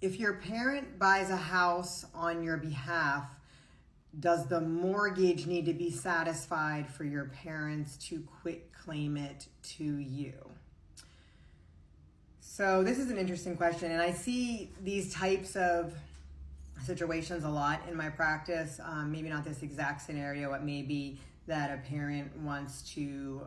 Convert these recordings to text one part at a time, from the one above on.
If your parent buys a house on your behalf, does the mortgage need to be satisfied for your parents to quit claim it to you? So this is an interesting question, and I see these types of situations a lot in my practice. Maybe not this exact scenario. It may be that a parent wants to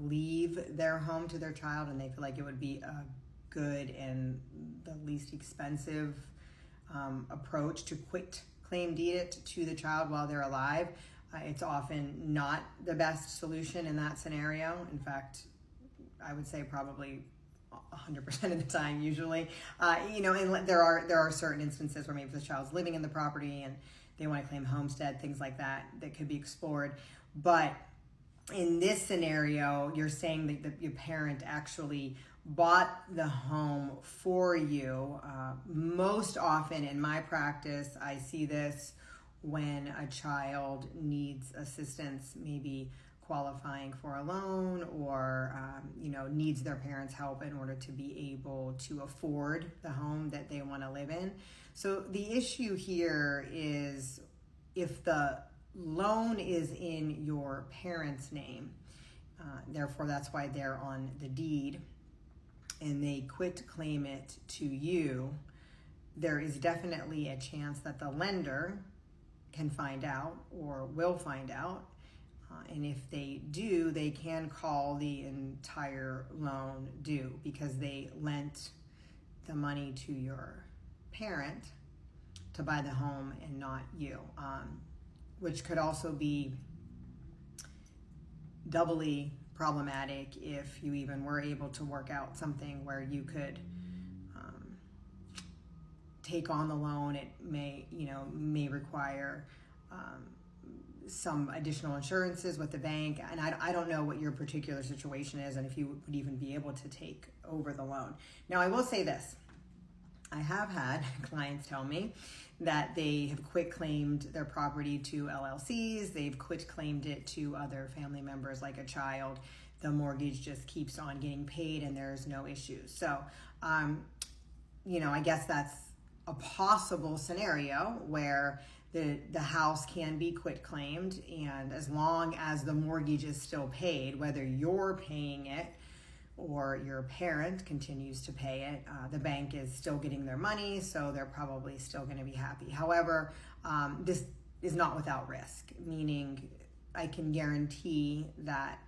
leave their home to their child, and they feel like it would be a good and the least expensive approach to quit claim deed it to the child while they're alive. It's often not the best solution in that scenario. In fact, I would say probably 100% of the time, usually. And there are certain instances where maybe the child's living in the property and they want to claim homestead, things like that could be explored. But in this scenario, you're saying that your parent actually bought the home for you. Most often in my practice, I see this when a child needs assistance, maybe qualifying for a loan or needs their parents' help in order to be able to afford the home that they want to live in. So the issue here is if the loan is in your parents' name, therefore that's why they're on the deed, and they quit claim it to you, there is definitely a chance that the lender can find out or will find out. And if they do, they can call the entire loan due because they lent the money to your parent to buy the home and not you, which could also be doubly problematic if you even were able to work out something where you could take on the loan. It may require some additional insurances with the bank, and I don't know what your particular situation is and if you would even be able to take over the loan. Now, I will say this. I have had clients tell me that they have quit claimed their property to LLCs, they've quit claimed it to other family members like a child. The mortgage just keeps on getting paid and there's no issues. So, I guess that's a possible scenario where the house can be quit claimed, and as long as the mortgage is still paid, whether you're paying it or your parent continues to pay it, the bank is still getting their money, so they're probably still going to be happy. However, this is not without risk, meaning I can guarantee that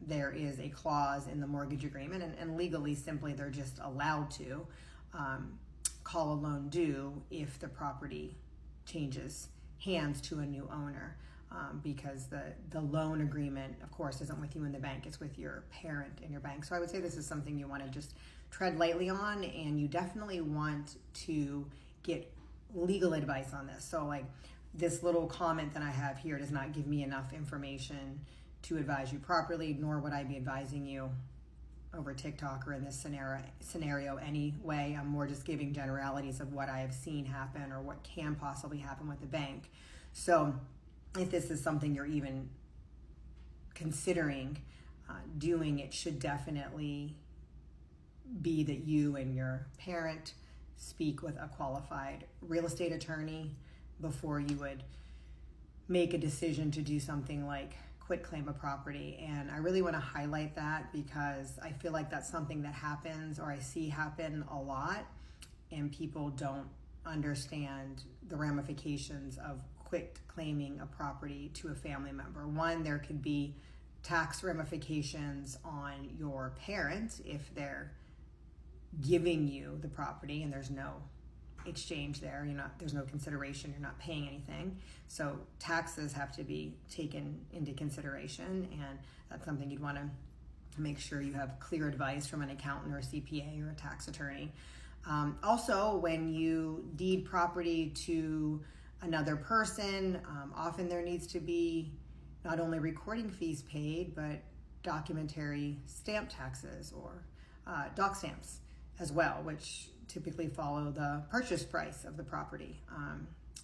there is a clause in the mortgage agreement, and legally, simply, they're just allowed to call a loan due if the property changes hands to a new owner, because the loan agreement, of course, isn't with you and the bank, it's with your parent and your bank. So I would say this is something you want to just tread lightly on, and you definitely want to get legal advice on this. So like this little comment that I have here does not give me enough information to advise you properly, nor would I be advising you over TikTok or in this scenario anyway. I'm more just giving generalities of what I have seen happen or what can possibly happen with the bank. So if this is something you're even considering doing, it should definitely be that you and your parent speak with a qualified real estate attorney before you would make a decision to do something like quit claim a property. And I really want to highlight that because I feel like that's something that happens, or I see happen a lot, and people don't understand the ramifications of quit claiming a property to a family member. One, there could be tax ramifications on your parent if they're giving you the property and there's no exchange there, there's no consideration, you're not paying anything. So taxes have to be taken into consideration, and that's something you'd want to make sure you have clear advice from an accountant or a CPA or a tax attorney. Also, when you deed property to another person, often there needs to be not only recording fees paid, but documentary stamp taxes or doc stamps as well, which typically follow the purchase price of the property.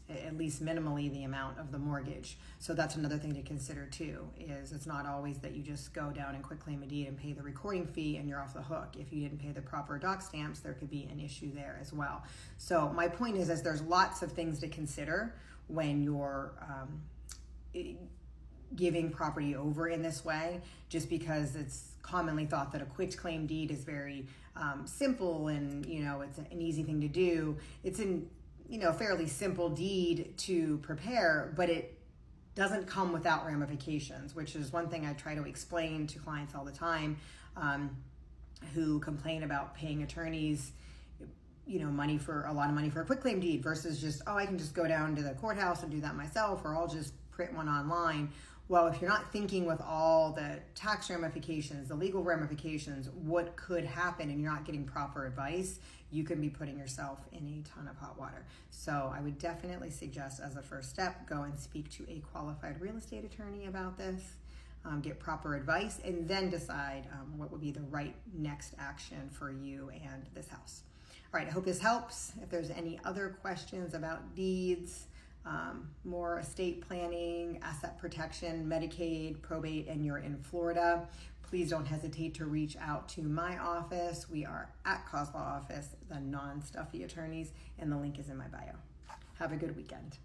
at least minimally the amount of the mortgage. So that's another thing to consider too, is it's not always that you just go down and quitclaim a deed and pay the recording fee and you're off the hook. If you didn't pay the proper doc stamps, there could be an issue there as well. So my point is there's lots of things to consider when you're giving property over in this way, just because it's commonly thought that a quitclaim deed is very simple and it's an easy thing to do. It's a fairly simple deed to prepare, but it doesn't come without ramifications, which is one thing I try to explain to clients all the time who complain about paying attorneys a lot of money for a quitclaim deed versus just, I can just go down to the courthouse and do that myself, or I'll just print one online. Well, if you're not thinking with all the tax ramifications, the legal ramifications, what could happen, and you're not getting proper advice, you can be putting yourself in a ton of hot water. So I would definitely suggest, as a first step, go and speak to a qualified real estate attorney about this, get proper advice, and then decide what would be the right next action for you and this house. All right, I hope this helps. If there's any other questions about deeds, more estate planning, asset protection, Medicaid, probate, and you're in Florida, please don't hesitate to reach out to my office. We are atCAUSE Law Office, the non-stuffy attorneys, and the link is in my bio. Have a good weekend.